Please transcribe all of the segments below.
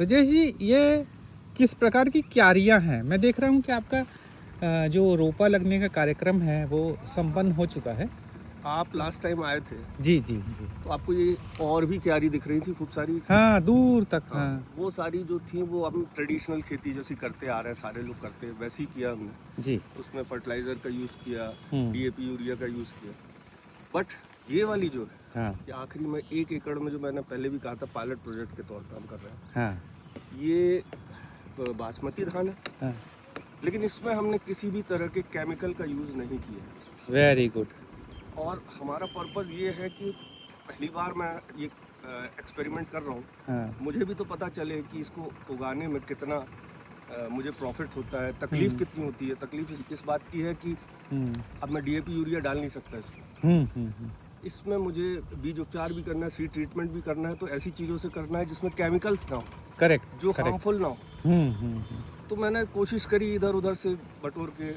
ब्रजेश जी, ये किस प्रकार की क्यारियाँ हैं? मैं देख रहा हूँ कि आपका जो रोपा लगने का कार्यक्रम है वो संपन्न हो चुका है। आप लास्ट टाइम आए थे जी जी जी। तो आपको ये और भी क्यारी दिख रही थी खूब सारी। हाँ, दूर तक। हाँ, हाँ वो सारी जो थी वो हम ट्रेडिशनल खेती जैसी करते आ रहे हैं, सारे लोग करते हैं वैसे ही किया हमने। जी। उसमें फर्टिलाइज़र का यूज़ किया, हम्म। डीएपी यूरिया का यूज़ किया। बट ये वाली जो है हाँ कि आखिरी में 1 एकड़ में, जो मैंने पहले भी कहा था पायलट प्रोजेक्ट के तौर पर हम कर रहे हैं, हाँ ये बासमती धान है। हाँ। लेकिन इसमें हमने किसी भी तरह के केमिकल का यूज़ नहीं किया। Very good. और हमारा पर्पज़ ये है कि पहली बार मैं ये एक्सपेरिमेंट कर रहा हूँ। हाँ। मुझे भी तो पता चले कि इसको उगाने में कितना मुझे प्रॉफिट होता है, तकलीफ़ कितनी होती है। तकलीफ़ इस बात की है कि अब मैं डीएपी यूरिया डाल नहीं सकता इसमें। इसमें मुझे बीज उपचार भी करना है, सीड ट्रीटमेंट भी करना है, तो ऐसी चीज़ों से करना है जिसमें केमिकल्स ना हो, करेक्ट, जो करेक्ट। हार्मफुल ना हो। तो मैंने कोशिश करी इधर उधर से बटोर के।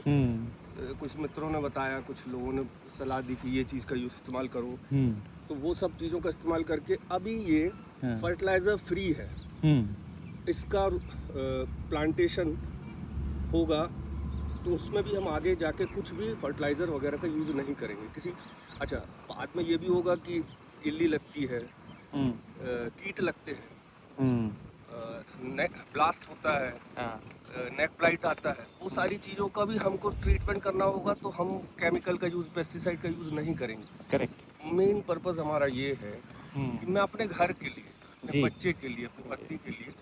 कुछ मित्रों ने बताया, कुछ लोगों ने सलाह दी कि ये चीज़ का यूज़ इस्तेमाल करो। तो वो सब चीज़ों का इस्तेमाल करके अभी ये फर्टिलाइज़र फ्री है। इसका प्लांटेशन होगा तो उसमें भी हम आगे जाके कुछ भी फर्टिलाइज़र वगैरह का यूज़ नहीं करेंगे किसी। अच्छा, बाद में ये भी होगा कि इल्ली लगती है, कीट लगते हैं, नेक ब्लास्ट होता है, नेक ब्लाइट आता है, वो सारी चीज़ों का भी हमको ट्रीटमेंट करना होगा। तो हम केमिकल का यूज़, पेस्टिसाइड का यूज़ नहीं करेंगे। करेक्ट। मेन पर्पज़ हमारा ये है कि मैं अपने घर के लिए, अपने जी। बच्चे के लिए, अपनी पत्नी के लिए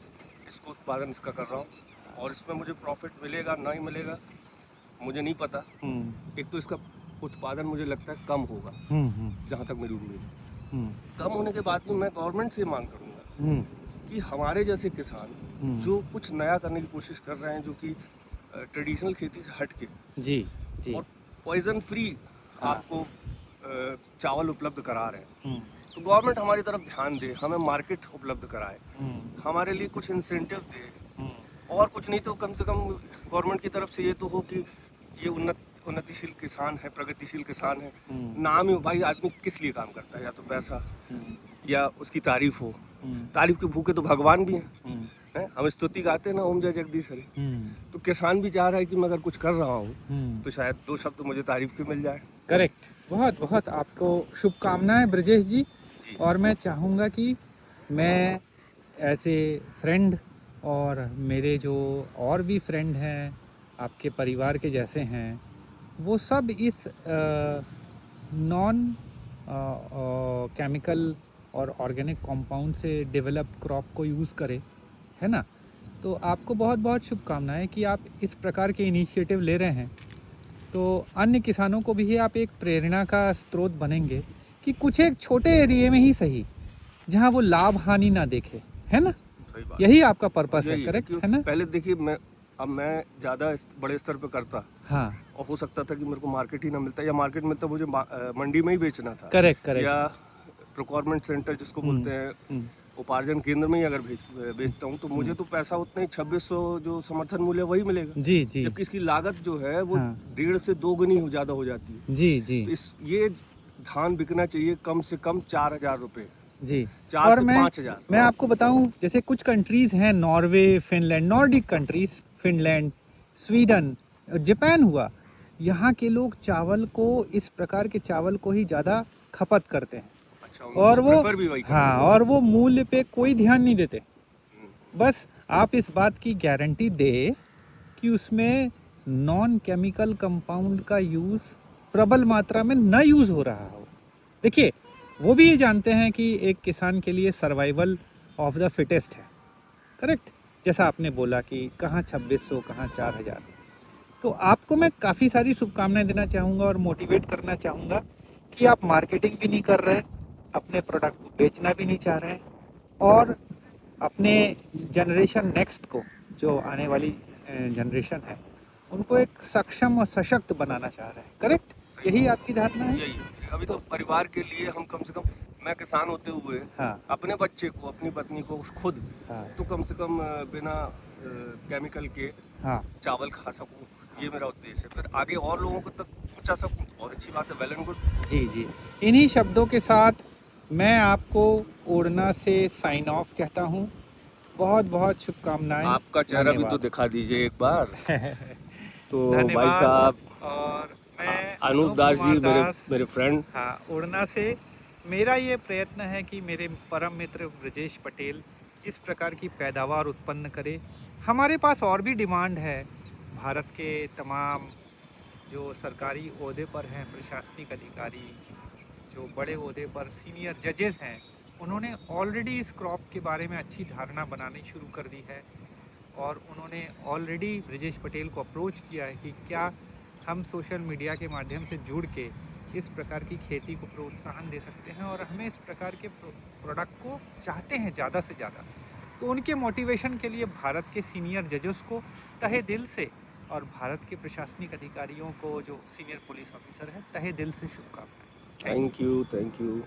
इसको उत्पादन इसका कर रहा हूँ। और इसमें मुझे प्रॉफिट मिलेगा नहीं मिलेगा मुझे नहीं पता। एक तो इसका उत्पादन मुझे लगता है कम होगा, जहाँ तक मेरी उम्मीद है। कम होने के बाद भी मैं गवर्नमेंट से मांग करूँगा कि हमारे जैसे किसान जो कुछ नया करने की कोशिश कर रहे हैं, जो कि ट्रेडिशनल खेती से हट के जी जी। और पॉइजन फ्री आपको चावल उपलब्ध करा रहे हैं, तो गवर्नमेंट हमारी तरफ ध्यान दे, हमें मार्केट उपलब्ध कराए, हमारे लिए कुछ इंसेंटिव दे। और कुछ नहीं तो कम से कम गवर्नमेंट की तरफ से ये तो हो कि ये उन्नतिशील किसान है, प्रगतिशील किसान है। नाम ही भाई, आदमी किस लिए काम करता है? या तो पैसा, या उसकी तारीफ हो। तारीफ के भूखे तो भगवान भी हैं। हम स्तुति गाते हैं ना, ओम जय जगदीश हरि। तो किसान भी चाह रहा है कि मैं अगर कुछ कर रहा हूँ तो शायद 2 शब्द मुझे तारीफ के मिल जाए। करेक्ट। बहुत बहुत आपको शुभकामनाएं ब्रजेश जी। और मैं चाहूँगा कि मैं ऐसे फ्रेंड और मेरे जो और भी फ्रेंड हैं आपके परिवार के जैसे हैं, वो सब इस नॉन केमिकल और ऑर्गेनिक कंपाउंड से डेवलप क्रॉप को यूज़ करें, है ना। तो आपको बहुत बहुत शुभकामनाएं कि आप इस प्रकार के इनिशिएटिव ले रहे हैं। तो अन्य किसानों को भी आप एक प्रेरणा का स्रोत बनेंगे कि कुछ एक छोटे एरिया में ही सही, जहां वो लाभ हानि ना देखे, है ना। यही आपका पर्पस है, करेक्ट है ना। पहले देखिए, मैं ज़्यादा बड़े स्तर पे करता। हाँ। और हो सकता था कि मेरे को मार्केट ही ना मिलता, या मार्केट मिलता मुझे मंडी में ही बेचना था। Correct correct. या प्रोक्योरमेंट सेंटर जिसको बोलते हैं, उपार्जन केंद्र में ही अगर बेचता हूँ तो मुझे तो पैसा उतना ही 2600 जो समर्थन मूल्य वही मिलेगा। जी जी। जबकि इसकी लागत जो है वो 1.5 से 2 गुनी ज़्यादा हो जाती है। जी जी। तो ये धान बिकना चाहिए कम से कम 4000 रुपये जी। 4 से 5000। मैं आपको बताऊं, जैसे कुछ कंट्रीज़ हैं, Norway, Finland, Nordic countries, Finland, Sweden, Japan हुआ, यहाँ के लोग चावल को, इस प्रकार के चावल को ही ज़्यादा खपत करते हैं। अच्छा, और वो हाँ, और वो मूल्य पे कोई ध्यान नहीं देते। बस आप इस बात की गारंटी दे कि उसमें नॉन केमिकल कंपाउंड का यूज़ प्रबल मात्रा में न यूज़ हो रहा हो। देखिए, वो भी ये जानते हैं कि एक किसान के लिए सर्वाइवल ऑफ द फिटेस्ट है, करेक्ट। जैसा आपने बोला कि कहाँ 2600, कहाँ 4000। तो आपको मैं काफ़ी सारी शुभकामनाएं देना चाहूँगा और मोटिवेट करना चाहूँगा कि आप मार्केटिंग भी नहीं कर रहे, अपने प्रोडक्ट को बेचना भी नहीं चाह रहे, और अपने जनरेशन नेक्स्ट को, जो आने वाली जनरेशन है, उनको एक सक्षम और सशक्त बनाना चाह रहे हैं, करेक्ट। यही आपकी धारणा है। यही अभी तो परिवार के लिए हम कम से कम, मैं किसान होते हुए अपने बच्चे को, अपनी पत्नी को खुद तो कम से कम बिना केमिकल के चावल खा सकूं, ये मेरा उद्देश्य है। फिर आगे और लोगों को तक पहुंचा सकूं, बहुत अच्छी बात है, वेल एंड गुड। जी जी। इन्हीं शब्दों के साथ मैं आपको ओरना से साइन ऑफ कहता हूँ। बहुत बहुत शुभकामनाएं। आपका चेहरा भी तो धन्यवाद। दिखा दीजिए एक बार। तो भाई धन्यवाद। साहब, और मैं अनूप दास जी, कुमार मेरे दास, मेरे फ्रेंड। हाँ, उड़ना से मेरा ये प्रयत्न है कि मेरे परम मित्र ब्रजेश पटेल इस प्रकार की पैदावार उत्पन्न करे। हमारे पास और भी डिमांड है। भारत के तमाम जो सरकारी ओहदे पर हैं, प्रशासनिक अधिकारी, जो बड़े ओहदे पर सीनियर जजेस हैं, उन्होंने ऑलरेडी इस क्रॉप के बारे में अच्छी धारणा बनानी शुरू कर दी है। और उन्होंने ऑलरेडी ब्रजेश पटेल को अप्रोच किया है कि क्या हम सोशल मीडिया के माध्यम से जुड़ के इस प्रकार की खेती को प्रोत्साहन दे सकते हैं, और हमें इस प्रकार के प्रोडक्ट को चाहते हैं ज़्यादा से ज़्यादा। तो उनके मोटिवेशन के लिए भारत के सीनियर जजेस को तहे दिल से, और भारत के प्रशासनिक अधिकारियों को जो सीनियर पुलिस ऑफिसर हैं, तहे दिल से शुभकामनाएं। Thank you.